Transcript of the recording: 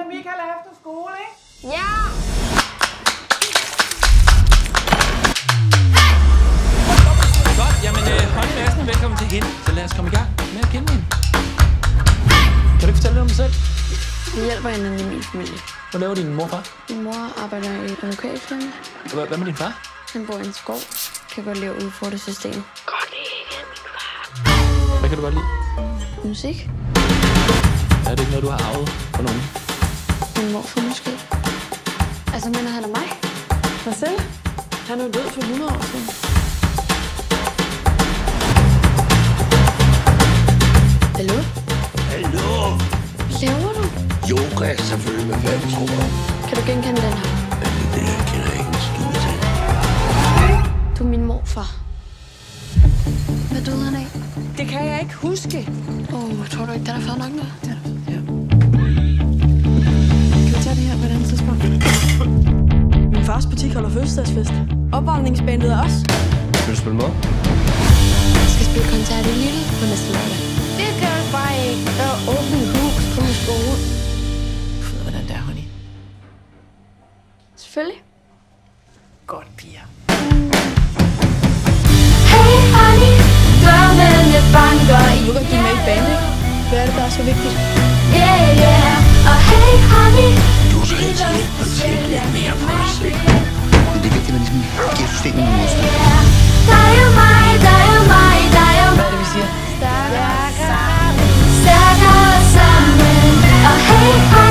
med Michael efter skole, ikke? Ja! Godt, jamen hold massen, velkommen til hende. Så lad os komme i gang med at kende hende. Kan du ikke fortælle lidt om dig selv? Vi hjælper hinanden i min familie. Hvad laver din mor og far? Min mor arbejder i en lokalfirma. Hvad med din far? Han bor i en skov. Kan godt lide at udfordre systemet. Godt ikke, min far. Hvad kan du godt lide? Musik. Er det ikke noget, du har arvet fra nogen? Min morfar måske. Altså, mener han og mig? Marcel? Han er jo død for 100 år siden. Hallo? Hallo? Hvad laver du? Yoga, selvfølgelig. Hvad fanden tror du? Kan du genkende den her? Det her kender jeg ikke en skid til. Du er min morfar. Hvad døde han af? Det kan jeg ikke huske. Tror du ikke, den er fed nok nu? Ja. Kan vi tage det her på et andet tidspunkt? Min fars butik holder fødselsdagsfest. Opvarmningsbandet er os. Vil du spille med? Jeg skal spille koncert i Lille på næste lørdag. Det gør du bare ikke. Der er åbent hus på min skole. Du ved, hvordan det er, honey. Selvfølgelig. Godt, piger. Hey honey, drømmene banker i Nu er du med i band, ikke? Hvad er det, der er så vigtigt? yeah, yeah. Og hey honey, Du skal altså hjælpe mig til at lidt mere på dig selv. Det er vigtigt, at man ligesom giver systemet nogle muskler. dig og mig, dig og mig, dig og Hvad mig. er det, vi siger? Stærkere sammen. Og hey honey.